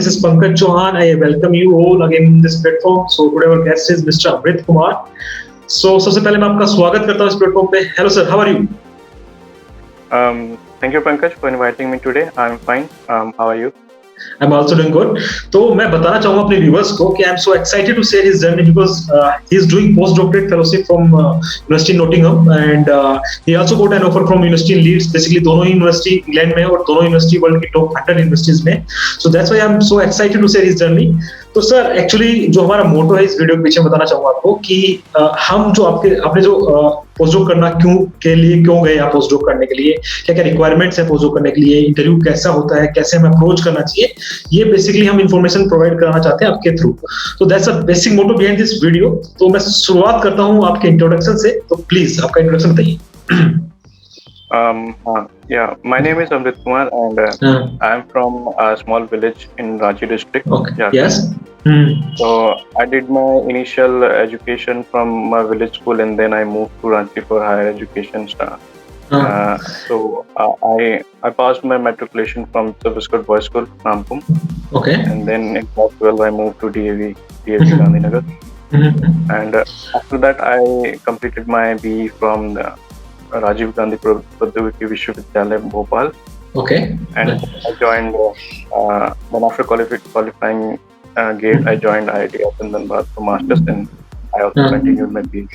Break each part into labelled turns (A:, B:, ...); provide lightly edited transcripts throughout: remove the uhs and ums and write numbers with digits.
A: This is Pankaj Chauhan. I welcome you all again in this platform. So today our guest is Mr. Amrit Kumar. So सबसे पहले मैं आपका स्वागत करता हूँ इस प्लेटफॉर्म पे. Hello sir, how are you?
B: Thank you Pankaj for inviting me today. I'm fine. How are you?
A: I'm also doing good. तो मैं बताना चाहूँगा अपने viewers को कि I'm so excited to share his journey because he is doing postdoctorate fellowship from University of Nottingham and he also got an offer from University of Leeds. Basically दोनों ही university England में और दोनों university world की top 100 universities में. So that's why I'm so excited to share his journey. तो sir actually जो हमारा मोटो है इस वीडियो के पीछे बताना चाहूँगा आपको कि हम जो आपने जो पोस्टडॉक करना क्यों गए आप पोस्टडॉक करने के लिए, क्या क्या रिक्वायरमेंट्स है पोस्टडॉक करने के लिए, इंटरव्यू कैसा होता है, कैसे हमें अप्रोच करना चाहिए, ये बेसिकली हम इंफॉर्मेशन प्रोवाइड कराना चाहते हैं आपके थ्रू. तो that's a basic motto behind this video. तो मैं शुरुआत करता हूँ आपके इंट्रोडक्शन से. तो प्लीज आपका इंट्रोडक्शन बताइए.
B: Yeah, my name is Amrit Kumar and I'm from a small village in Ranchi district.
A: Okay.
B: Jharkhand.
A: Yes.
B: So I did my initial education from my village school and then I moved to Ranchi for higher education. So I passed my matriculation from Service Boys School, Rampur.
A: Okay.
B: And then in class 12 I moved to DAV Gandhinagar. And after that I completed my BE from the Rajiv Gandhi Pradyogiki Vishwavidyalaya, Bhopal.
A: Okay.
B: And I joined, then after qualifying GATE, I joined IIT of Dhanbad for Masters and I also continued my PhD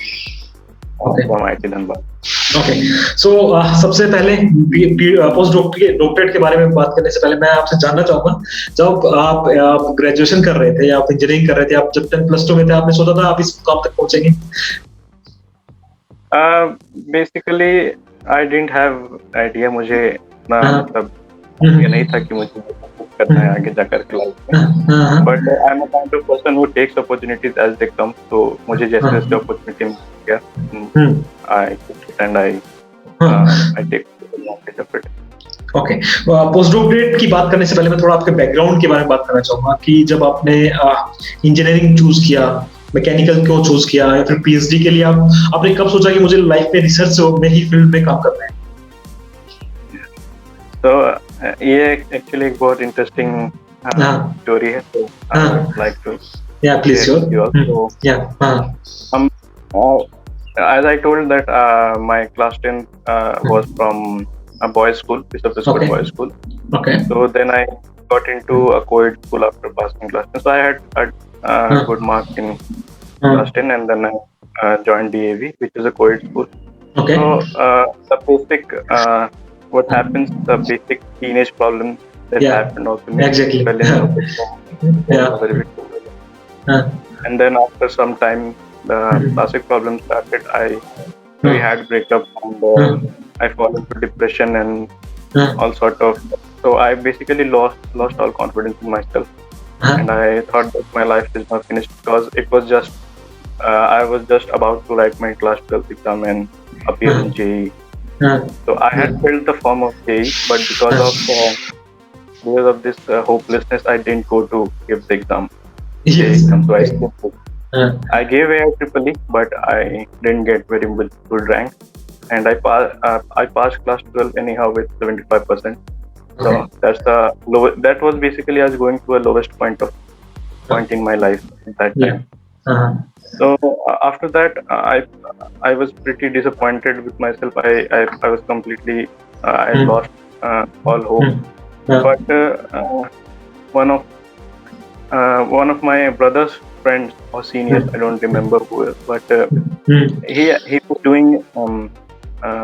B: from IIT Dhanbad.
A: Okay. So सबसे पहले post doctorate के बारे में बात करने से पहले मैं आपसे जानना चाहूँगा, जब आप ग्रेजुएशन कर रहे थे या आप इंजीनियरिंग कर रहे थे, आप जब 10+2 में थे, आपने सोचा था आप इस मुकाम तक पहुँचेंगे?
B: Basically I didn't have idea. मुझे ना मतलब ये नहीं था कि मुझे करना है आगे जाकर क्लास में. But I'm a kind of person who takes opportunities as they come. तो मुझे जैसे जैसे opportunity मिल गया, I took it and I take advantage of it.
A: Okay. Post doctorate की बात करने से पहले मैं थोड़ा आपके बैकग्राउंड के बारे में बात करना चाहूँगा कि जब आपने इंजीनियरिंग चूज किया, मैकेनिकल क्यों चूज किया, या फिर पीएचडी के लिए आपने कब सोचा कि मुझे लाइफ में रिसर्च में ही फील्ड में काम करना है?
B: तो ये एक्चुअली एक बहुत इंटरेस्टिंग स्टोरी है. तो I would like to
A: please
B: as I told that my class 10 was from a boys school, Postdoctoral boys school.
A: Okay.
B: So then I got into a co-ed school after passing class 10. So I had good mark in class 10 and then I joined DAV, which is a co-ed school.
A: Okay.
B: So the basic what happens, the basic teenage problems that happened also.
A: Exactly.
B: And then after some time the classic problems started. We had breakup and I fall into depression and all sort of. So I basically lost all confidence in myself. And I thought that my life is not finished because it was just I was just about to write my class 12 exam and appear in JEE. So I had filled the form of JEE, but because of this hopelessness, I didn't go to give the exam. JEE exam. So I skipped it. I gave AIEEE, but I didn't get very good rank, and I passed class 12 anyhow with 75%. So that's the that was basically I was going to a lowest point in my life at that time. So after that I was pretty disappointed with myself. I was completely I lost all hope. But one of my brother's friends or seniors, I don't remember who, but he was doing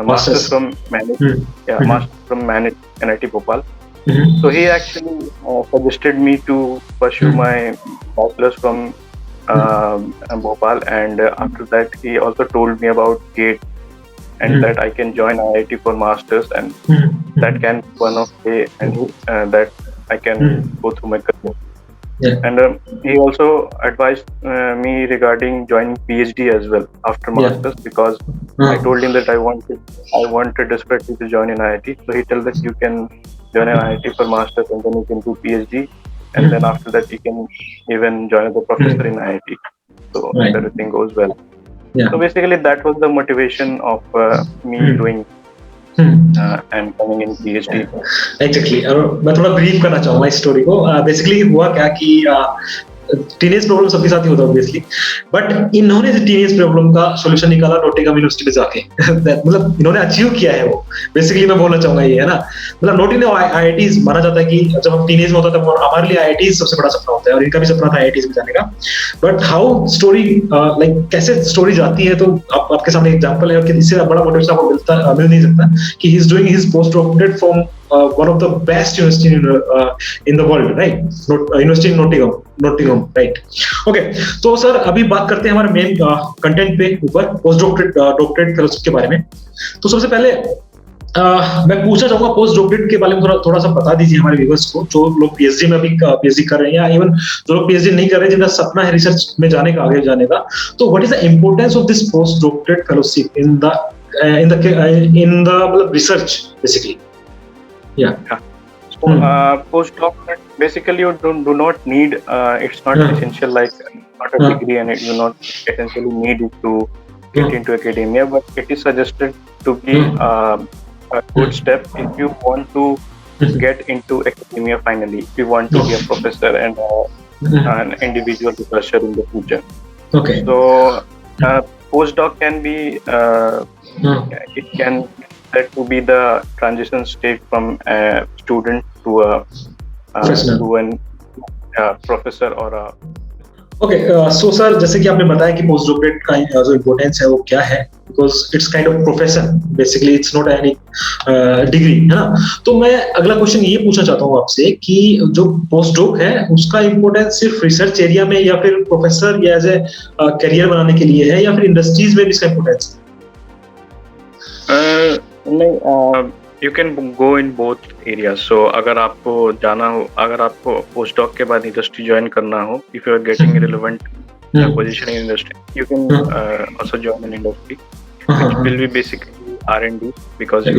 B: masters from management. Masters from management NIT Bhopal. So he actually suggested me to pursue my bachelor's from Bhopal, and after that he also told me about GATE and that I can join IIT for masters, and that can be one of the and that I can go through my career. And he also advised me regarding joining PhD as well after masters, because I told him that I wanted desperately to join in IIT. So he told that you can join an IIT for masters and then you can do PhD, and then after that you can even join as a professor in IIT. So if everything goes well. So basically that was the motivation of me doing and coming in PhD.
A: Exactly. मैं थोड़ा brief करना चाहूंगा इस story को. Basically हुआ क्या कि teenage problem सबके साथ ही होता है ऑब्वियसली, बट इन्होंने टीनेज प्रॉब्लम का सॉल्यूशन निकाला नॉटिंघम यूनिवर्सिटी में जाके. मतलब इन्होंने अचीव किया है वो. बेसिकली मैं बोलना चाहूंगा ये है ना, मतलब नॉटिंघम आईआईटीज माना जाता है कि जब हम टीनेज में होता है तब हमारे लिए आईआईटीज सबसे बड़ा सपना होता है, और इनका भी सपना था आईआईटीज में जाने का. बट हाउ स्टोरी लाइक कैसे स्टोरी जाती है, तो आपके सामने एग्जांपल है, और इससे बड़ा मोटिवेशन आपको मिल नहीं सकता कि he is doing his post doctorate from one of the best university in the world, right? University in Nottingham, right? Okay, तो सर अभी बात करते हैं हमारे मेन कंटेंट पे ऊपर, पोस्ट डॉक्टरेट फेलोशिप के बारे में. तो सबसे पहले मैं पूछना चाहूंगा पोस्ट डॉक्टरेट के बारे में थोड़ा सा बता दीजिए हमारे व्यूअर्स को, जो लोग पीएचडी में अभी पीएचडी कर रहे हैं, या इवन जो लोग पीएचडी नहीं कर रहे हैं, जिनका सपना है रिसर्च में जाने का, आगे जाने का. तो what is the importance of this post doctorate fellowship in the मतलब research basically? Yeah.
B: So postdoc basically you do not need. It's not essential like not a degree, and you not essentially need it to get into academia. But it is suggested to be a good step if you want to get into academia finally. If you want to be a professor and an individual researcher in the future.
A: Okay.
B: So postdoc can be. It can. That to be the transition stage from a student to a professor or a.
A: Okay, so sir, जैसे कि आपने बताया कि post doctorate का जो importance है वो क्या है, because it's kind of profession, basically it's not any degree, है ना. तो मैं अगला क्वेश्चन ये पूछना चाहता हूँ आपसे कि जो पोस्ट डॉक है उसका इम्पोर्टेंस सिर्फ रिसर्च एरिया में, या फिर प्रोफेसर या एज ए करियर बनाने के लिए है, या फिर इंडस्ट्रीज में भी इसका इम्पोर्टेंस
B: है? नहीं, you can go in both areas. So अगर आपको जाना हो, अगर आपको पोस्ट डॉक के बाद इंडस्ट्री ज्वाइन करना हो, if you are getting relevant position in industry, you can also join in industry, which will be basically R&D because you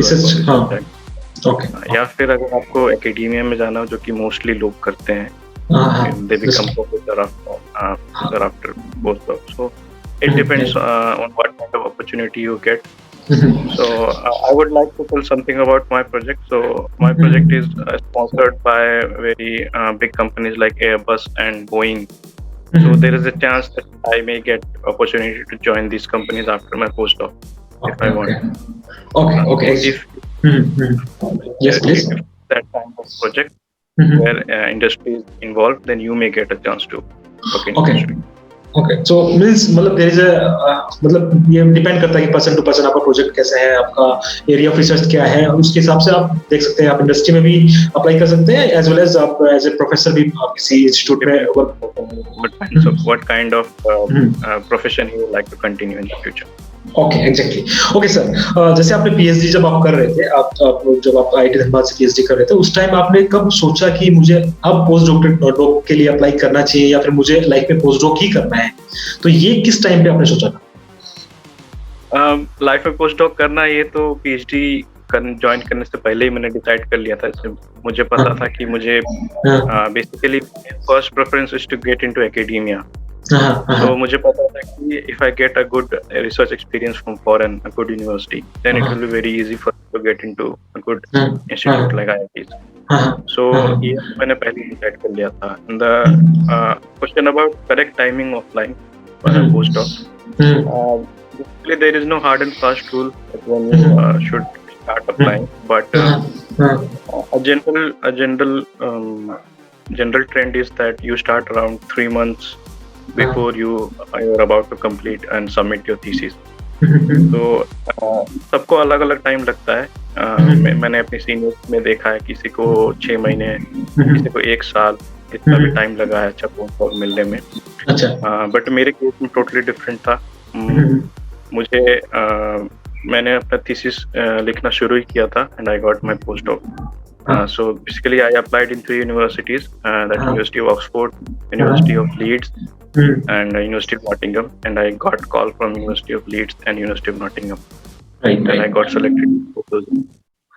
B: are. या फिर अगर आपको एकेडमिया में जाना हो, जो कि मोस्टली लोग करते हैं, they become professor after post doc. So it depends on what kind of opportunity you get. So I would like to tell something about my project. So my project is sponsored by very big companies like Airbus and Boeing. So there is a chance that I may get opportunity to join these companies after my postdoc if I want.
A: Okay.
B: If
A: yes, please.
B: If that kind of project where industry is involved, then you may get a chance to work in industry.
A: Okay, so means मतलब there is मतलब ये depend करता है कि person to person आपका project कैसा है, आपका एरिया ऑफ रिसर्च क्या है, और उसके हिसाब से आप देख सकते हैं. आप इंडस्ट्री में भी अप्लाई कर सकते हैं, एज वेल एज आप एज ए प्रोफेसर भी आप किसी इंस्टीट्यूट में work.
B: What kind of profession you would like to continue in the future?
A: Okay, exactly. Okay sir, जैसे आपने पीएचडी जब आप कर रहे थे, जब आप आईआईटी धनबाद से पीएचडी कर रहे थे, उस टाइम आपने कब सोचा कि मुझे अब पोस्ट डॉक्टरेट के लिए अप्लाई करना चाहिए, या फिर मुझे लाइफ में पोस्ट डॉक ही करना है? तो ये किस टाइम पे आपने सोचा था?
B: लाइफ में पोस्ट डॉक करना, ये तो पीएचडी ज्वाइन करने से पहले ही मैंने डिसाइड कर लिया था. इससे मुझे पता था कि मुझे basically first preference is to get into academia. तो मुझे पता था कि if I get a good research experience from foreign, a good university, then it will be very easy for me to get into a good institute like IITs. So ये मैंने पहले decide कर लिया था. And the question about correct timing of applying for a postdoc, basically there is no hard and fast rule that when you should start applying, but a general trend is that you start around 3 months before you are about to complete and submit your thesis. तो सबको अलग अलग time लगता है. मैंने अपने seniors में देखा है, किसी को 6 महीने, किसी को 1 साल, इतना भी टाइम लगा है अच्छा पोस्ट मिलने में. बट मेरे केस में टोटली डिफरेंट था. मुझे मैंने अपना थीसिस लिखना शुरू ही किया था, and I got my postdoc. So basically I applied in 3 universities, that University of Oxford, University of Leeds, and University of Nottingham, and I got call from University of Leeds and University of Nottingham, and I got selected for those.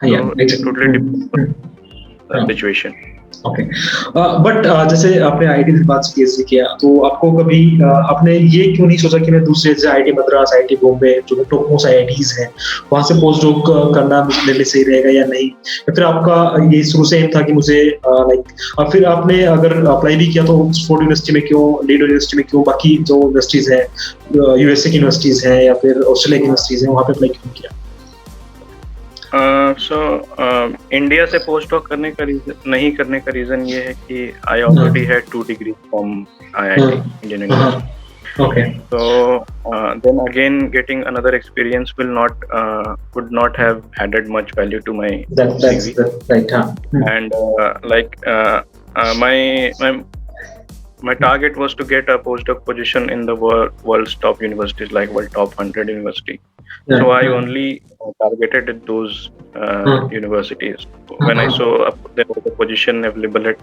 B: So it's a totally different situation.
A: Okay. But जैसे आपने IIT के बाद PhD किया, तो आपको कभी आपने ये क्यों नहीं सोचा कि मैं दूसरे जैसे आईआईटी मद्रास, आईआईटी बॉम्बे, जो टॉप मोस्ट आईआईटीज हैं, वहां से पोस्ट डॉक करना मेरे लिए सही रहेगा या नहीं? या फिर आपका ये शुरू से एम था कि मुझे लाइक, और फिर आपने अगर अप्लाई भी किया तो ऑक्सफोर्ड यूनिवर्सिटी में क्यों, लीड यूनिवर्सिटी में क्यों, बाकी जो यूनिवर्सिटीज हैं, यूएसए की यूनिवर्सिटीज हैं या फिर ऑस्ट्रेलिया की यूनिवर्सिटीज हैं, वहां पे अप्लाई क्यों किया?
B: सो इंडिया से पोस्ट डॉक करने का नहीं करने का रीजन ये है कि I already had 2 degree from IIT Indian university.
A: Okay.
B: So then again, getting another experience would not have added much value to my
A: That's
B: CV.
A: right.
B: And my target was to get a postdoc position in the world's top universities, like world top 100 university. So I only targeted those universities. When I saw there was a position available at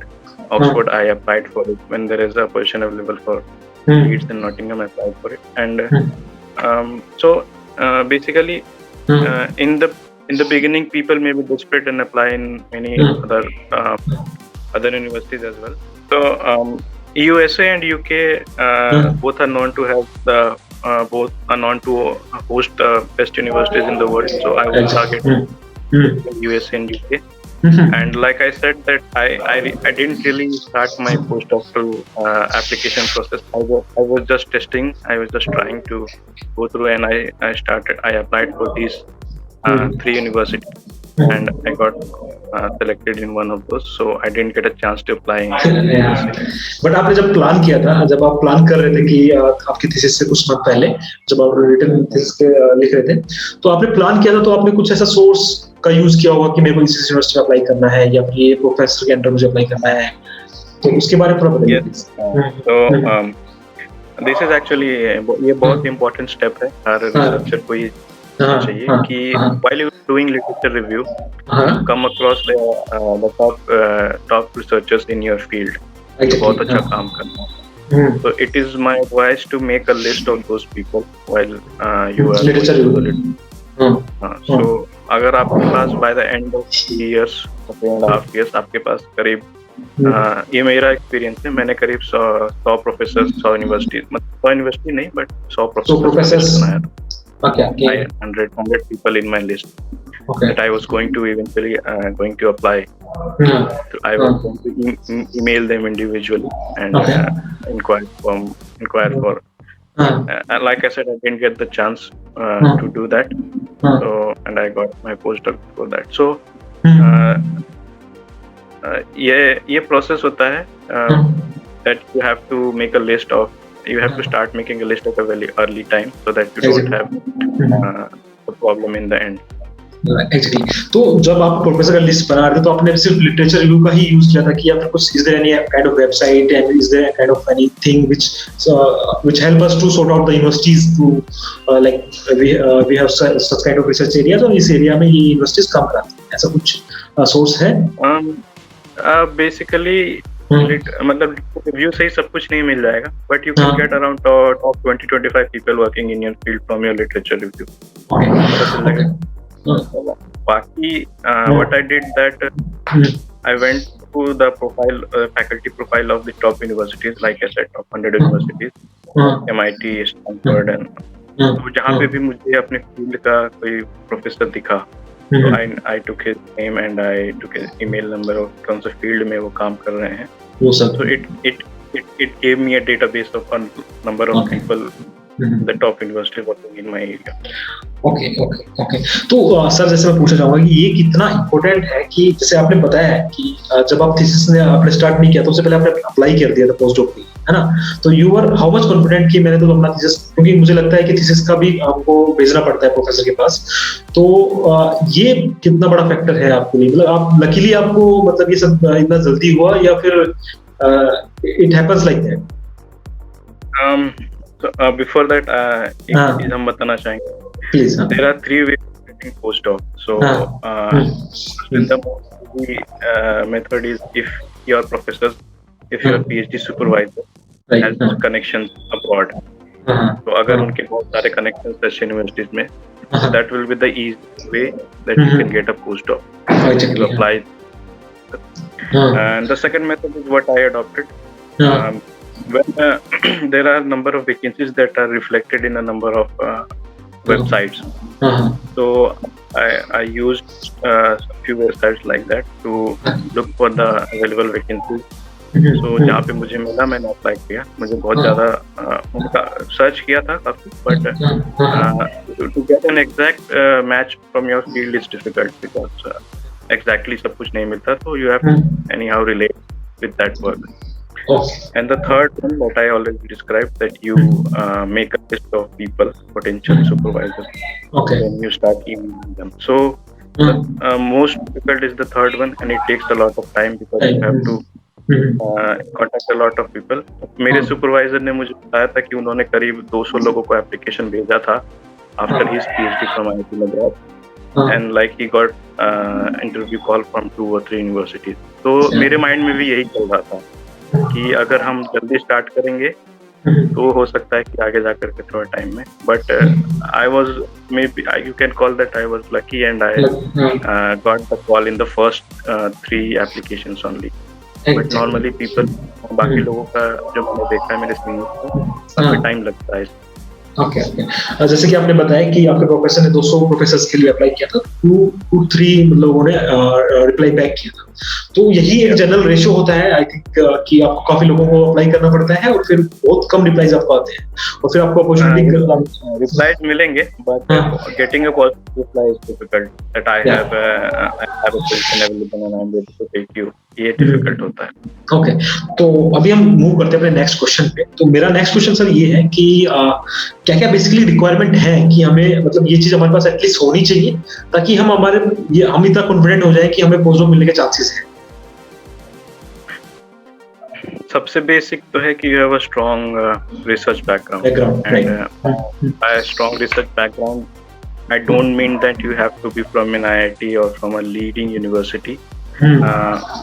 B: Oxford, I applied for it. When there is a position available for Leeds in Nottingham, I applied for it. And basically, in the beginning, people may be desperate and apply in many other universities as well. So USA and UK both are known to have both are known to host the best universities in the world. So I was targeting USA and UK. And like I said, that I didn't really start my postdoctoral application process. I was just testing. I was just trying to go through, and I applied for these 3 universities, and I got selected in one of those. So I didn't get a chance to apply.
A: But आपने जब plan किया था, जब आप plan कर रहे थे कि आपकी थीसिस से कुछ मंथ पहले जब आप रिटन थीसिस के लिख रहे थे, तो आपने प्लान किया था, तो आपने कुछ ऐसा सोर्स का यूज किया होगा कि मेरे को इस यूनिवर्सिटी में अप्लाई करना है या फिर ये प्रोफेसर के अंडर मुझे अप्लाई करना है, तो उसके बारे में थोड़ा बताइए.
B: तो दिस इज एक्चुअली ये बहुत इंपॉर्टेंट स्टेप है हर रिसर्चर को ये चाहिए कि while you doing literature review, come across the top researchers in your field. बहुत अच्छा काम करना है. So it is my advice to make a list of those people while you are literature review. So अगर आपके पास by the end of 3 years, 3.5 years आपके पास करीब ये मेरा एक्सपीरियंस है, मैंने करीब 100 प्रोफेसर, 100 यूनिवर्सिटी, मतलब 100 यूनिवर्सिटी नहीं बट 100 प्रोफेसर बनाया.
A: Okay.
B: 100 people in my list that I was going to eventually going to apply. So I was going to email them individually and inquire for. Like I said, I didn't get the chance to do that. So and I got my postdoc for that. So ये process होता है that you have to make a list of. You have to start making a list at a very early time so that you don't have a problem in the end.
A: Exactly. तो जब आप professor का list बना रहे थे, तो आपने सिर्फ लिटरेचर रिव्यू का ही यूज किया था कि या फिर कुछ is there any kind of website and is there kind of anything which help us to sort out the universities to like we have such kind of research areas और इस area में ये यूनिवर्सिटीज काम कराती हैं, ऐसा कुछ source है?
B: Basically मतलब रिव्यू से ही सब कुछ नहीं मिल जाएगा, but you can get around top 20-25 people working in your field from your literature review. बाकी what I did that I went to the faculty profile of the top universities, like I said, top 100 universities, MIT, Stanford, and तो जहाँ पे भी मुझे अपने field का कोई professor दिखा, so I took his name and I took his email number और कौन सा फील्ड में वो काम कर रहे हैं. So it gave me a database of a number of people, the top universities working in my area. Okay. तो सर, जैसे मैं पूछना चाहूंगा कि ये कितना इम्पोर्टेंट है कि जैसे आपने बताया कि जब आप थीसिस ने आपने स्टार्ट नहीं किया तो उससे पहले आपने अप्लाई कर दिया था पोस्ट डॉक के लिए, है ना? तो you are how much confident कि मैंने तो अपना थीसिस, क्योंकि मुझे लगता है कि थीसिस का भी आपको भेजना पड़ता है प्रोफेसर के पास, तो ये कितना बड़ा फैक्टर है आपके लिए? मतलब आप लकीली आपको मतलब ये सब इतना जल्दी हुआ या फिर it happens like that? So before that, एक चीज हम बताना चाहेंगे. Please. There are 3 ways of getting postdoc. So the most easy method is if your professors, if your PhD supervisor has connections abroad. So अगर उनके बहुत सारे connections हैं universities में, so that will be the easy way that you can get a postdoc. You apply. And the second method is what I adopted. Um, when there are a number of vacancies that are reflected in a number of websites. So I used a few websites like that to look for the available vacancies. So जहाँ पे मुझे मिला मैंने apply किया. मुझे बहुत ज़्यादा उनका सर्च किया था काफी, but to get an exact match from your field is difficult because exactly सब कुछ नहीं मिलता. So you have to anyhow relate with that work. And the third one that I already described, that you make a list of people, potential supervisors, then you start emailing them. So the most difficult is the third one, and it takes a lot of time because you have to contact a lot of people. मेरे supervisor ने मुझे बताया था कि उन्होंने करीब 200 लोगों को application भेजा था after his PhD from IIT Madras, and like he got interview call from 2 or 3 universities. तो मेरे mind में भी यही चल रहा था कि अगर हम जल्दी स्टार्ट करेंगे तो हो सकता है कि आगे जाकर के थोड़ा टाइम में. But I was maybe you can call that I was lucky, and I got the call in the first 3 applications only. But normally people, बाकी लोगों का जो मैंने देखा है मेरे सीनियर को, काफी टाइम लगता है.
A: ओके. जैसे कि आपने बताया कि आपके प्रोफेसर ने 200 प्रोफेसर्स के लिए अप्लाई किया था, 2-3 लोगों ने रिप्लाई बैक किया था. तो यही एक जनरल रेशियो होता है आई थिंक कि आपको काफी लोगों को अप्लाई करना पड़ता है और फिर बहुत कम रिप्लाईज आपको आते हैं और फिर आपको अपॉर्चुनिटी
B: रिप्लाईज मिलेंगे, but getting a positive reply is difficult. That I have a position available and I am ready to take you. ये डिफिकल्ट होता है.
A: ओके. तो अभी हम मूव करते हैं अपने नेक्स्ट क्वेश्चन पे. तो मेरा नेक्स्ट क्वेश्चन सर ये है कि क्या-क्या बेसिकली रिक्वायरमेंट है कि हमें, मतलब ये चीज हमारे पास एटलीस्ट होनी चाहिए ताकि हम इतना कॉन्फिडेंट हो जाए कि हमें पोस्टडॉक मिलने के चांसेस हैं.
B: सबसे बेसिक तो है कि you have a strong research background. And bye strong research background I don't mean that you have to be from an IIT or from a leading university,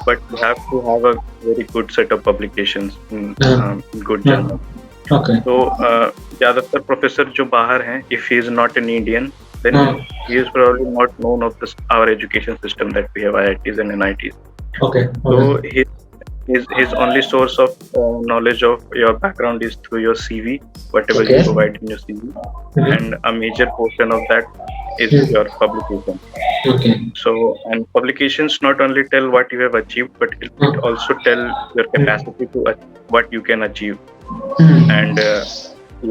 B: but you have to have a very good set of publications in good journals.
A: Okay.
B: So ज़्यादातर professor जो बाहर हैं, if he is not an Indian, then he is probably not known of our education system that we have IITs and NITs.
A: Okay.
B: So his only source of knowledge of your background is through your CV, whatever you provide in your CV, and a major portion of that is your publication.
A: Okay.
B: So, and publications not only tell what you have achieved, but it also tell your capacity to what you can achieve, and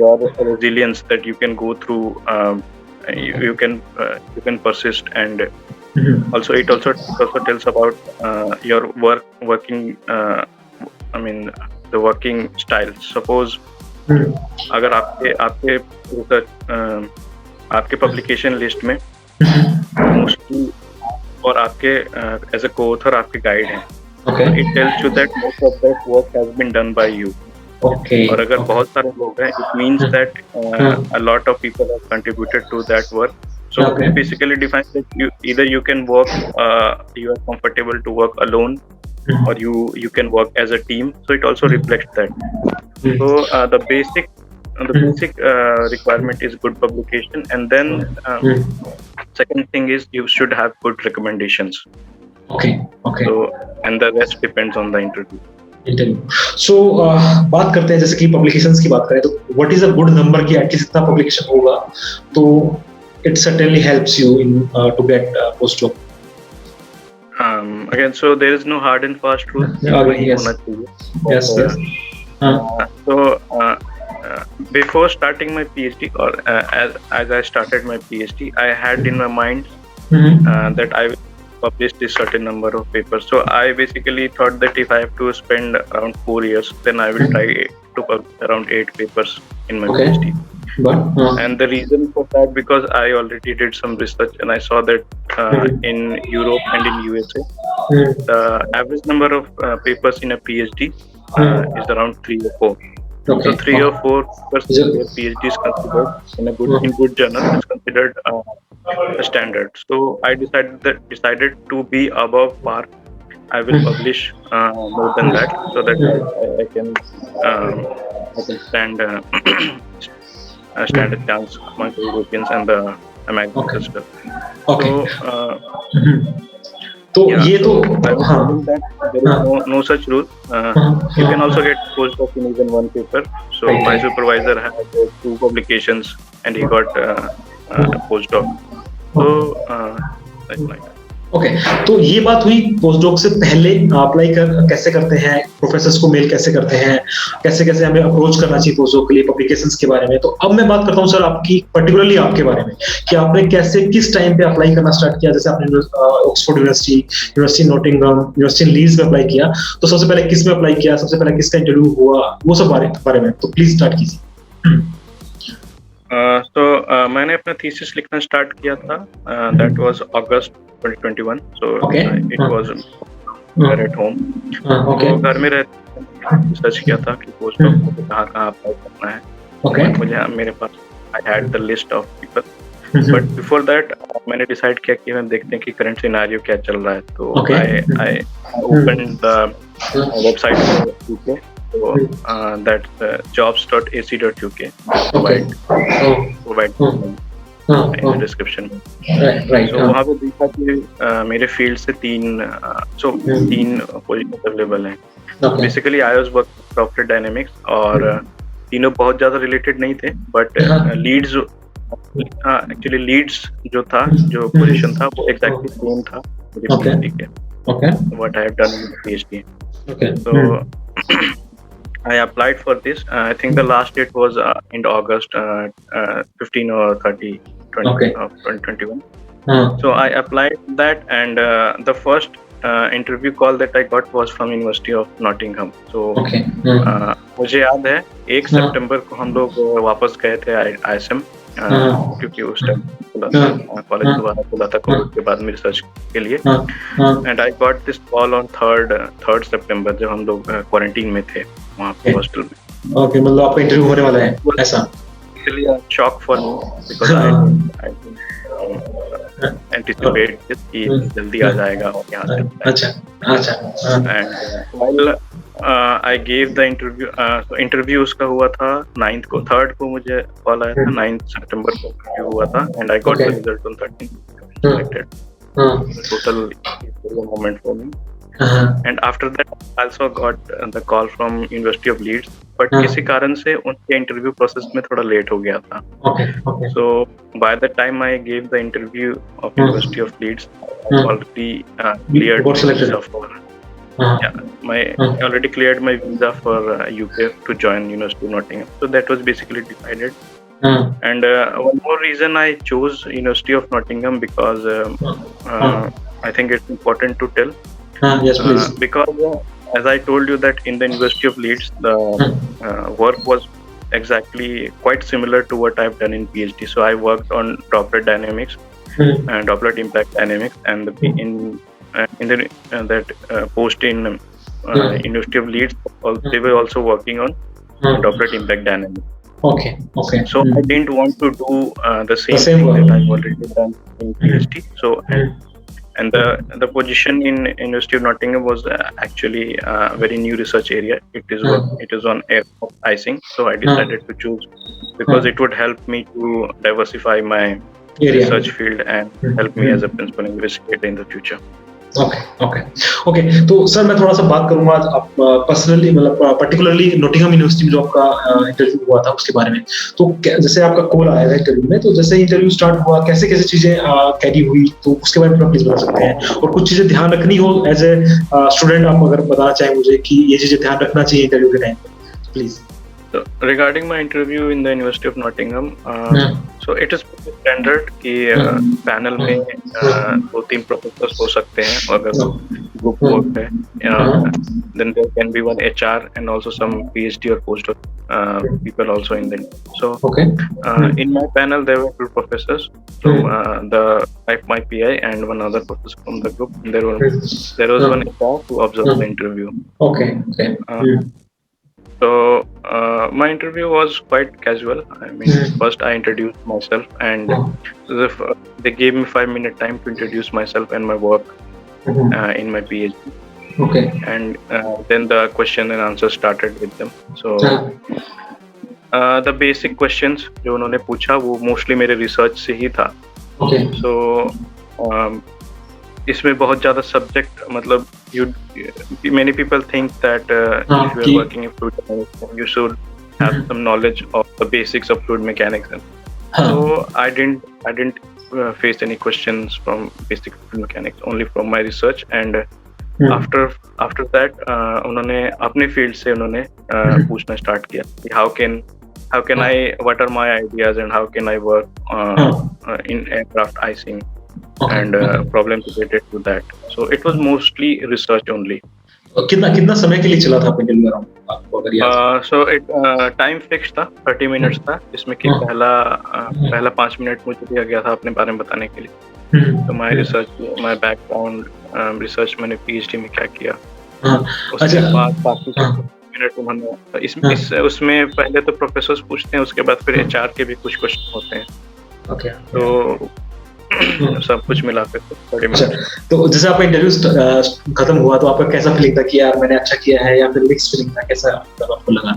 B: your resilience that you can go through. You can persist, and also it also tells about your working the working style. Suppose अगर आपके publication list में mostly और आपके as a को-ऑथर आपके guide हैं, it tells you that most of that work has been done by you. और अगर बहुत सारे लोग हैं, it means that a lot of people have contributed to that work. So it basically defines that you can work, you are comfortable to work alone, or you can work as a team. So it also reflects that. So the basic requirement is good publication, and then second thing is you should have good recommendations.
A: Okay.
B: So and the rest depends on the interview.
A: So बात करते हैं, जैसे कि publications की बात करें तो what is a good number कि एटलीस्ट इतना पब्लिकेशन होगा तो it certainly helps you in to get postdoc.
B: Again, so there is no hard and fast rule.
A: Yes.
B: So before starting my PhD, or as I started my PhD, I had in my mind that I will publish this certain number of papers. So I basically thought that if I have to spend around 4 years, then I will try to publish around 8 papers in my PhD. And the reason for that, because I already did some research and I saw that in Europe and in USA, the average number of papers in a PhD is around 3 or 4. So 3 or 4 papers where PhD is considered in good journal is considered a standard. So I decided to be above par. I will publish more than that, so that I can stand a chance among the Europeans and the American system.
A: Okay.
B: So
A: तो
B: Yeah,
A: ये तो
B: so I was
A: हाँ
B: telling that there is no such rule. You can also get postdoc in even one paper. So
A: Right,
B: my
A: right.
B: supervisor had 2 publications and he got a postdoc. So like that.
A: Okay, तो ये बात हुई postdoc से पहले apply कैसे करते हैं, professors को मेल कैसे करते हैं, कैसे कैसे हमें अप्रोच करना चाहिए पोस्टडॉक के लिए, पब्लिकेशंस के बारे में। तो अब मैं बात करता हूँ सर आपकी, पर्टिकुलरली आपके बारे में, कि आपने कैसे किस टाइम पे अप्लाई करना स्टार्ट किया। जैसे आपने Oxford University, University Nottingham, University Leeds में अप्लाई किया, तो सबसे पहले किस में अप्लाई किया, सबसे पहले किसका इंटरव्यू हुआ, वो सब बारे में तो प्लीज स्टार्ट कीजिए।
B: मैंने अपना थीसिस लिखना स्टार्ट किया था, that was August 2021. So it was at home. तो घर में रहते रिसर्च किया था कि पोस्टडॉक को कहाँ अप्लाई करना है। मुझे मेरे पास I had the list of people, but before that मैंने डिसाइड किया कि हम देखते हैं कि करंट सिनेरियो क्या चल रहा है। तो I open the website so that's jobs.ac.uk provide in the description.
A: Right.
B: So वहाँ पे देखा कि मेरे फील्ड से तीन पोजीशन अवेलेबल हैं। Basically I was working software dynamics और तीनों बहुत ज़्यादा रिलेटेड नहीं थे, बट लीड्स एक्चुअली लीड्स जो था, जो पोजीशन था वो एग्जैक्टली सेम था मेरी पीएचडी के, what I have done in PhD. So I applied for this. I think the last date was in August 15 or 30, 2021. So I applied that, and the first interview call that I got was from University of Nottingham. So मुझे याद है 1 सितंबर को हम लोग वापस गए थे ISM, क्योंकि उस टाइम कॉलेज दोबारा खुला था कोविड के बाद में रिसर्च के लिए। And I got this call on 3rd सितंबर, जब हम लोग क्वारंटीन में थे वहाँ पे हॉस्टल में।
A: ओके, मतलब आपका इंटरव्यू होने वाला है ऐसा?
B: Actually a shock for me because I anticipate this कि जल्दी आ जाएगा और यहाँ से।
A: अच्छा।
B: And while I gave the interview, so interview उसका हुआ था 9th को, 3rd को मुझे कॉल आया था, 9th सितंबर को इंटरव्यू हुआ था, and I got the result on 13th, selected. Total moment for me. And after that I also got the call from University of Leeds, but किसी कारण से उनके इंटरव्यू प्रोसेस में थोड़ा लेट हो गया था। So by the time I gave the interview of University of Leeds, I already cleared visa for I already cleared my visa for UK to join University of Nottingham. So that was basically decided. And one more reason I chose University of Nottingham, because I think it's important to tell.
A: Yes, please.
B: Because as I told you that in the University of Leeds, the work was exactly quite similar to what I've done in PhD. So I worked on droplet dynamics and droplet impact dynamics, and in that post in University of Leeds, they were also working on droplet impact dynamics.
A: Okay.
B: So I didn't want to do the same thing that I've already done in PhD. So and the position in University of Nottingham was actually a very new research area. It is on aircraft icing. So I decided to choose because it would help me to diversify my research field and help me as a principal investigator in the future.
A: Okay. तो sir मैं थोड़ा सा बात करूंगा आप personally, मतलब particularly Nottingham university में जो आपका इंटरव्यू हुआ था उसके बारे में। तो जैसे आपका कॉल आया था इंटरव्यू में, तो जैसे इंटरव्यू स्टार्ट हुआ कैसे कैसे चीजें कैरी हुई, तो उसके बारे में प्लीज बता सकते हैं, और कुछ चीजें ध्यान रखनी हो एज ए स्टूडेंट, आप अगर बताना चाहें मुझे कि ये चीजें ध्यान रखना चाहिए इंटरव्यू के टाइम पे, please.
B: So regarding my interview in the University of Nottingham, so it is standard कि पैनल में 2-3 प्रोफेसर्स हो सकते हैं अगर ग्रुप वर्क है, then there can be one HR and also some PhD or postdoc people also in the. So in my panel there were 2 professors, so my PI and one other professor from the group. There was one HR to observe the interview. So my interview was quite casual. I mean, first I introduced myself, and they gave me 5-minute time to introduce myself and my work in my PhD. And then the question and answer started with them. So the basic questions जो उन्होंने पूछा वो mostly मेरे research से ही था. So इसमें बहुत ज़्यादा सब्जेक्ट मतलब many people think that if you are working in fluid mechanics, you should have some knowledge of the basics of fluid mechanics. So I didn't face any questions from basic fluid mechanics, only from my research. And after that उन्होंने अपने field से उन्होंने पूछना start किया कि how can I, what are my ideas and how can I work in aircraft icing and problems related to that. So it was mostly research only.
A: कितना समय के लिए चला था आपका इंटरव्यू अराउंड आपको अगर याद?
B: So it टाइम फिक्स था 30 मिनट्स था, जिसमें कि पहला 5 मिनट मुझे दिया गया था अपने बारे में बताने के लिए. तो my research, my background, research मैंने पीएचडी में क्या किया. उसके बाद बाकी मिनट उन्होंने उसमें पहले तो प्रोफेसर्स पूछते हैं, उसके बाद फिर एचआर के भी कुछ क्वेश्चन होते हैं. तो सब कुछ मिला के 30 मिनट.
A: तो जैसे आपका इंटरव्यू खत्म हुआ तो आपका कैसा फीलिंग था कि यार मैंने अच्छा किया है, या फिर मिक्स फीलिंग था, कैसा आपको लगा?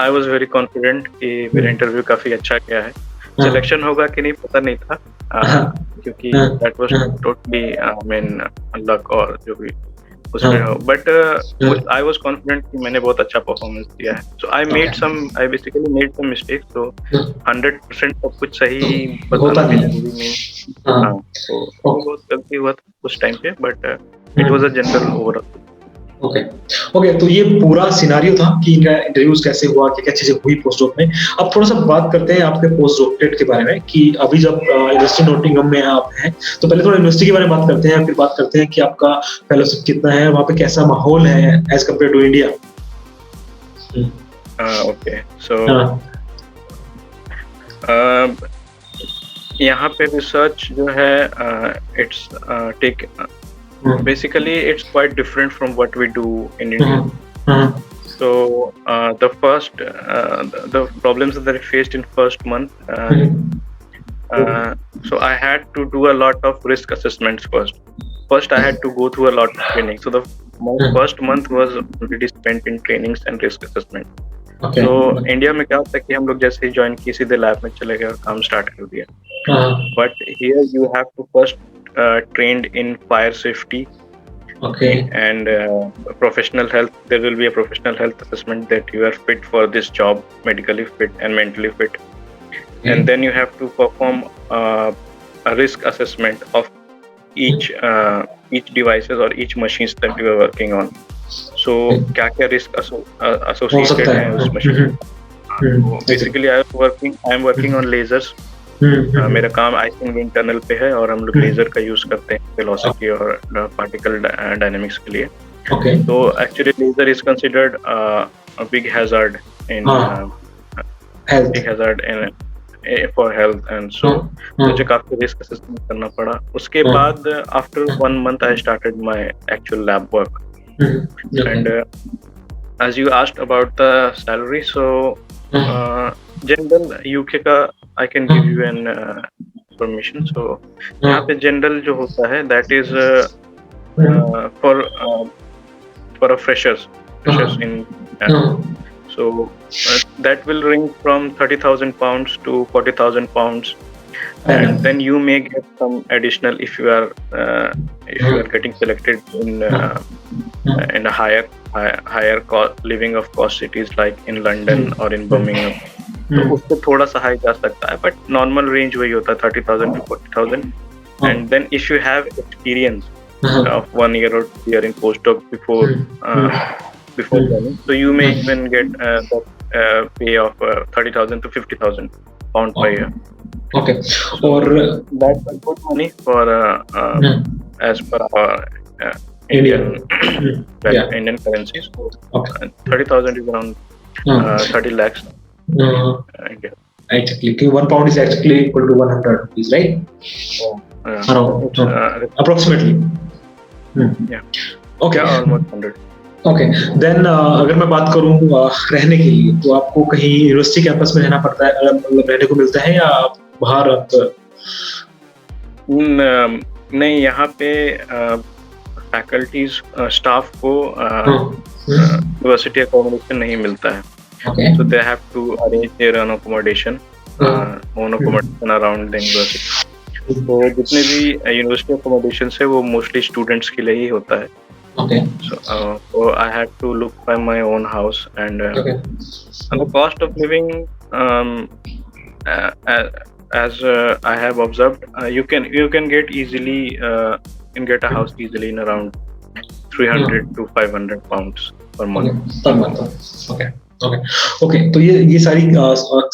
B: आई वाज वेरी कॉन्फिडेंट कि मेरा इंटरव्यू काफी अच्छा गया है. सिलेक्शन होगा कि नहीं पता नहीं था, क्योंकि that was totally main luck और जो भी उसमें हो. बट आई वाज कॉन्फिडेंट कि मैंने बहुत अच्छा परफॉर्मेंस दिया है. So I basically made some mistakes. तो 100% सब कुछ सही बताना भी जरूरी नहीं. तो बहुत गलती हुआ था उस टाइम पे, but it was a general overall.
A: Okay, तो ये पूरा सिनेरियो था कि इनका इंटरव्यूज कैसे हुआ, क्या चीजें हुई पोस्टडॉक में. अब थोड़ा सा बात करते हैं आपके पोस्ट डॉक्टरेट के बारे में कि अभी जब यूनिवर्सिटी नॉटिंघम में आप हैं, तो पहले थोड़ा यूनिवर्सिटी के बारे में बात करते हैं, फिर बात करते हैं कि आपका फेलोशिप कितना है, वहाँ पे कैसा माहौल है as compare to India.
B: Okay, so यहाँ पे रिसर्च जो है it's take basically it's quite different from what we do in India. So the problems that I faced in first month, so I had to do a lot of risk assessments first I had to go through a lot of training. So my first month was already spent in trainings and risk assessment. So India में क्या होता है कि हम लोग जैसे ही join किए सीधे लैब में चले गए और काम स्टार्ट कर दिया. But here you have to first trained in fire safety, and professional health. There will be a professional health assessment that you are fit for this job, medically fit and mentally fit. And then you have to perform a risk assessment of each devices or each machines that you are working on. So क्या risk associated है उस machine. Basically I am working on lasers. मेरा काम icing internal पे है और हम लोग लेजर का यूज करते हैं वेलोसिटी और पार्टिकल डायनामिक्स के लिए. तो actually laser is considered a big hazard in for health. And so मुझे काफी रिस्क असेसमेंट करना पड़ा. उसके बाद after 1 month I started my actual lab work. And as you asked about the salary, so general UK का I can give you an information. So यहाँ पे general जो होता है that is for a freshers in so that will range from 30,000 pounds to 40,000 pounds. And then you may get some additional if you are getting selected in a higher cost living of cost cities like in London or in Birmingham. तो उससे थोड़ा सा high जा सकता है, but normal range वही होता है 30,000 to 40,000. And then if you have experience of 1 year or 2 year in postdoc before joining, so you may even get the pay of 30,000 to 50,000 pound per year.
A: Okay, or
B: that's good money for as per our Indian currency. So 30,000 is around 30 lakhs.
A: Exactly, 1 pound is actually equal to 100 rupees, right? Around approximately. Okay,
B: almost 100.
A: Okay, then अगर मैं बात करूँ रहने के लिए, तो आपको कहीं यूनिवर्सिटी कैंपस में रहना पड़ता है, मतलब रहने को मिलता है, या आप बाहर
B: नहीं, यहाँ पे फैकल्टीज स्टाफ को यूनिवर्सिटी अकोमोडेशन नहीं मिलता है. So they have to arrange their own accommodation around the university. तो जितने भी यूनिवर्सिटी अकोमोडेशन है वो मोस्टली स्टूडेंट्स के लिए ही होता है.
A: Okay.
B: So I had to look by my own house, and
A: Okay.
B: the cost of living, as I have observed, you can get easily get a house easily in around 300 to 500 pounds per month.
A: Per month. Okay okay okay. तो ये सारी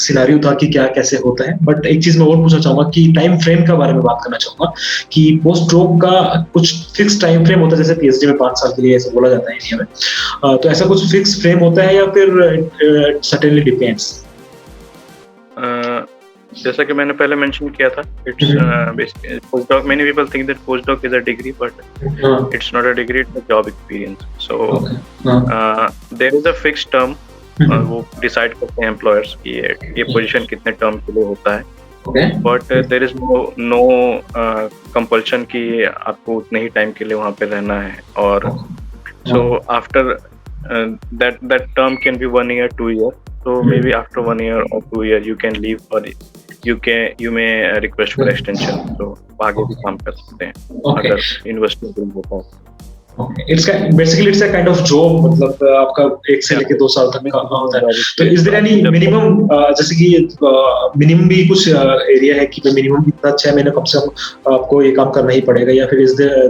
A: scenario था कि क्या कैसे होता है. But एक चीज मैं और पूछना चाहूंगा कि टाइम फ्रेम का बारे में बात करना चाहूंगा कि पोस्ट डॉक का कुछ फिक्स टाइम फ्रेम होता है, जैसे पीएचडी में 5 साल के लिए ऐसा बोला जाता है इंडिया में. तो ऐसा कुछ फिक्स फ्रेम होता है या फिर सर्टेनली डिपेंड्स?
B: जैसा कि मैंने पहले मेंशन किया था, it's basically postdoc. Many people think that postdoc is a degree, but it's not a degree, it's a job experience. So there is a fixed term. वो डिसाइड करते हैं एम्प्लॉयर्स कि ये पोजीशन कितने टर्म के लिए होता है. But there is no compulsion कि आपको उतने ही टाइम के लिए वहाँ पे रहना है. और so after that term can be 1 year, 2 year. So maybe after 1 year or 2 year you can leave, or you may request for extension. So आगे भी काम कर सकते हैं अगर यूनिवर्सिटी में होता है.
A: Okay. It's a kind of job, मतलब आपका 1 से लेके 2 साल तक का होता है. तो is there any minimum, जैसे कि मिनिमम भी कुछ एरिया है कि मिनिमम इतना 6 महीने कम से कम आपको ये काम करना ही पड़ेगा, या फिर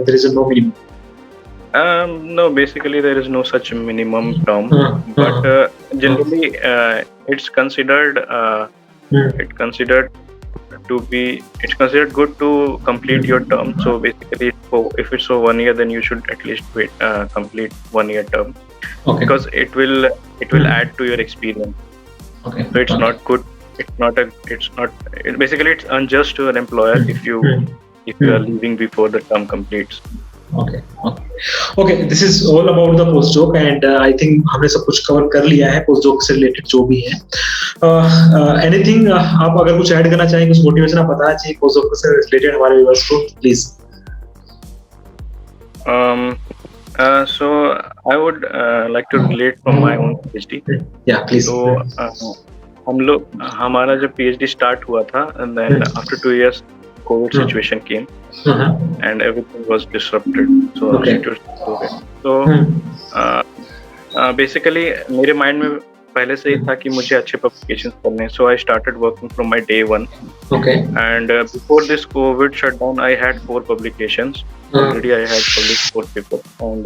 A: there is no minimum?
B: No, basically there is no such minimum term, but generally it's considered good to complete your term. So basically, if it's for 1 year, then you should at least complete 1 year term. Okay. Because it will add to your experience.
A: Okay.
B: So it's not good. Basically it's unjust to an employer if you are leaving before the term completes.
A: Okay. This is all about the postdoc, and I think हमने सब कुछ cover कर लिया है postdoc से related जो भी है. Anything आप अगर कुछ ऐड करना चाहें, कुछ मोटिवेशन आप बताना चाहिए postdoc से रिलेटेड हमारे व्यूअर्स को, please.
B: So I would like to relate from my own PhD.
A: Yeah, please.
B: So हमारा जब PhD start हुआ था, and then after 2 years COVID situation came, and everything was disrupted. So basically मेरे mind में पहले से ही था कि मुझे अच्छे publications करने. So I started working from my day one.
A: Okay.
B: And before this COVID shutdown, I had 4 publications. Already I had published 4 papers, and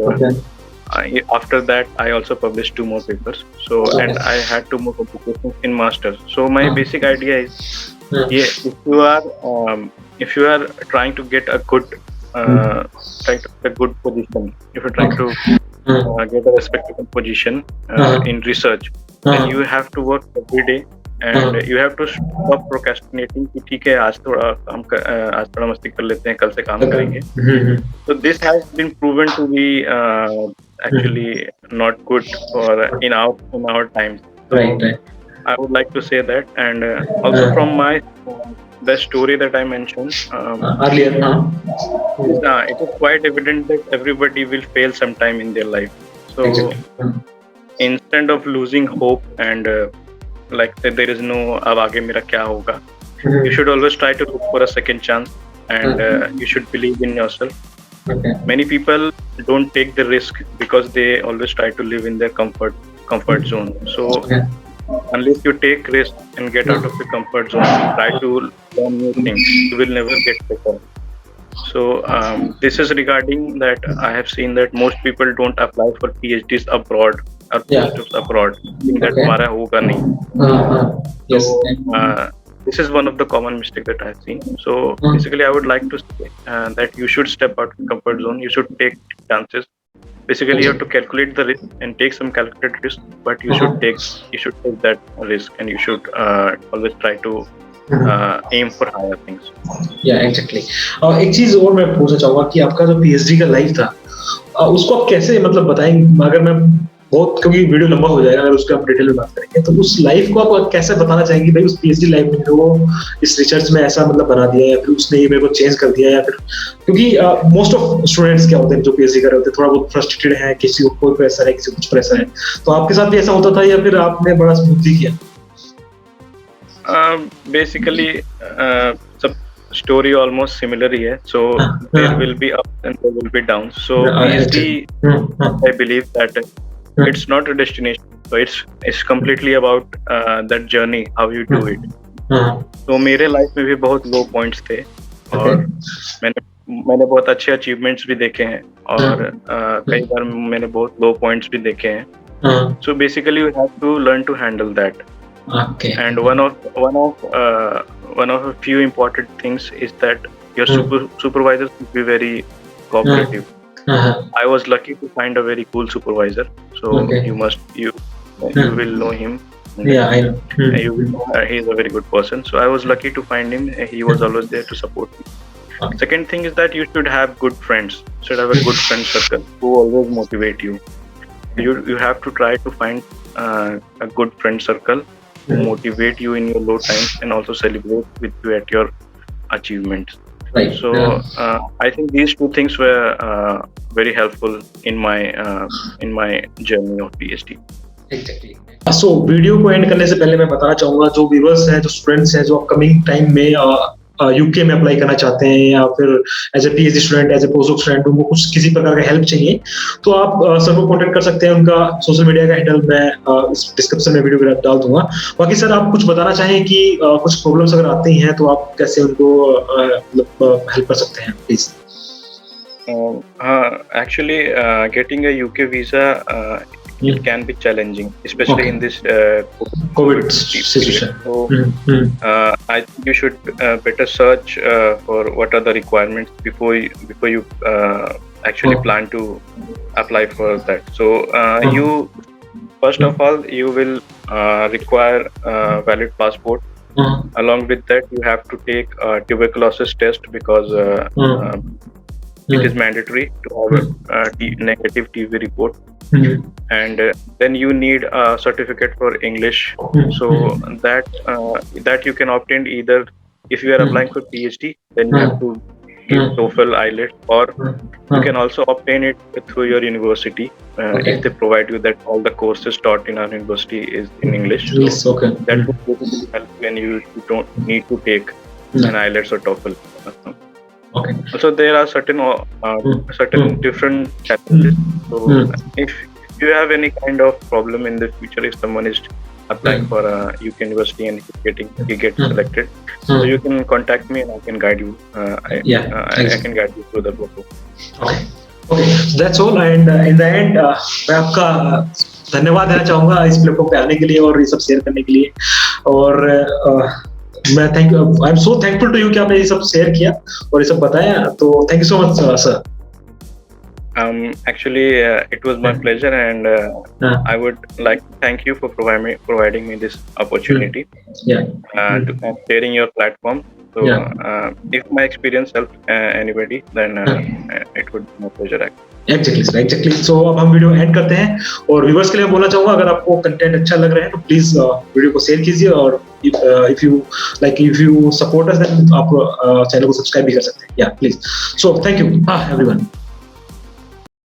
B: after that I also published 2 more papers. So and I had 2 more publications in masters. So my basic idea is, if you are trying to get a good position, if you're trying to get a respectable position in research, then you have to work every day, and you have to stop procrastinating कि ठीक है आज थोड़ा मस्ती कर लेते हैं, कल से काम करेंगे. So this has been proven to be actually not good in our times. So
A: Right.
B: I would like to say that, and also from the story that I mentioned
A: earlier,
B: it is quite evident that everybody will fail sometime in their life. So instead of losing hope and like there is no अब आगे मेरा क्या होगा, you should always try to look for a second chance, and you should believe in yourself. Many people don't take the risk because they always try to live in their comfort zone. So unless you take risk and get out of the comfort zone and try to learn new things, you will never get better. So this is regarding that. I have seen that most people don't apply for PhDs abroad or postdocs abroad, think that हमारा होगा नहीं.
A: Yes.
B: So this is one of the common mistakes that I have seen. So basically I would like to say that you should step out of the comfort zone. You should take chances. Basically you have to calculate the risk and take some calculated risk, but you should take that risk, and you should always try to aim for higher things.
A: Yeah, exactly. एक चीज और मैं पूछना चाहूंगा कि आपका जो PhD का लाइफ था, उसको आप कैसे मतलब बताएंगे? अगर मैं बहुत, क्योंकि वीडियो लंबा हो जाएगा अगर उसको आप डिटेल में बात करेंगे, तो उस लाइफ को आप कैसे बताना चाहेंगे भाई उस पीएचडी लाइफ में वो इस रिसर्च में ऐसा मतलब बना दिया, या फिर उसने ये मेरे को चेंज कर दिया, या फिर क्योंकि मोस्ट ऑफ स्टूडेंट्स क्या होते हैं जो पीएचडी कर रहे होते हैं थोड़ा बहुत फ्रस्ट्रेटेड है, किसी को कोई प्रेशर है, किसी को कुछ प्रेशर है. तो आपके साथ भी ऐसा होता था या फिर आपने बड़ा स्मूथली किया?
B: Basically सब story almost similar here. So there will be ups and there will be downs. So PhD, I believe that it's not a destination. So it's completely about that journey, how you do it. तो मेरे life में भी बहुत लो points थे और मैंने बहुत अच्छे अचीवमेंट्स भी देखे हैं और कई बार मैंने बहुत लो पॉइंट्स भी देखे हैं. So basically you have to learn to handle that.
A: Okay.
B: And one of a few important things is that your supervisors will be very cooperative. I was lucky to find a very cool supervisor. So you will know him.
A: Yeah, I know.
B: You will know he is a very good person. So I was lucky to find him. He was always there to support me. Second thing is that you should have good friends. You should have a good friend circle who always motivate you. You have to try to find a good friend circle who motivate you in your low times and also celebrate with you at your achievements.
A: Right.
B: So I think these two things were very helpful in my journey of PhD.
A: Exactly. So video को and करने से पहले मैं बताना चाहूंगा जो viewers हैं, जो स्टूडेंट्स हैं, जो अपकमिंग टाइम में यूके में अप्लाई करना चाहते हैं या फिर as a PhD student, as a postdoc student, उनको कुछ किसी प्रकार का हेल्प चाहिए तो आप सर को कांटेक्ट कर सकते हैं. उनका सोशल मीडिया का हैंडल मैं इस डिस्क्रिप्शन में वीडियो में डाल दूंगा. बाकी सर आप कुछ बताना चाहें कि कुछ प्रॉब्लम्स अगर आती हैं तो आप कैसे उनको हेल्प कर सकते हैं please.
B: Actually getting a UK visa it can be challenging, especially in this
A: COVID situation.
B: So I think you should better search for what are the requirements before you actually plan to apply for that. So you first of all you will require a valid passport. Along with that you have to take a tuberculosis test because it is mandatory to have a negative TB report. And then you need a certificate for English. So that you can obtain either if you are applying for PhD, then you have to give TOEFL, IELTS, or you can also obtain it through your university if they provide you that all the courses taught in our university is in English. So that will basically help when you don't need to take an IELTS or TOEFL. So there are certain different challenges. So if you have any kind of problem in the future, if someone is applying for a UK university and he gets selected, so you can contact me and I can guide you. I can guide you through the process.
A: Okay, so that's all. And in the end, मैं आपका धन्यवाद देना चाहूँगा इस platform पे आने के लिए और ये सब शेयर करने के लिए. और मैं I am so thankful to you कि आपने ये सब शेयर किया और ये सब बताया. तो thank you so much sir.
B: Actually, it was my pleasure, and I would like to thank you for providing me this opportunity. To sharing your platform. So, if my experience helped anybody, then it would be my pleasure.
A: Exactly. So अब हम video and करते हैं और viewers के लिए बोलना चाहूंगा अगर आपको कंटेंट अच्छा लग रहा है तो प्लीज वीडियो को शेयर कीजिए और if you support us then आप चैनल को सब्सक्राइब भी कर सकते हैं. Please. So thank you everyone.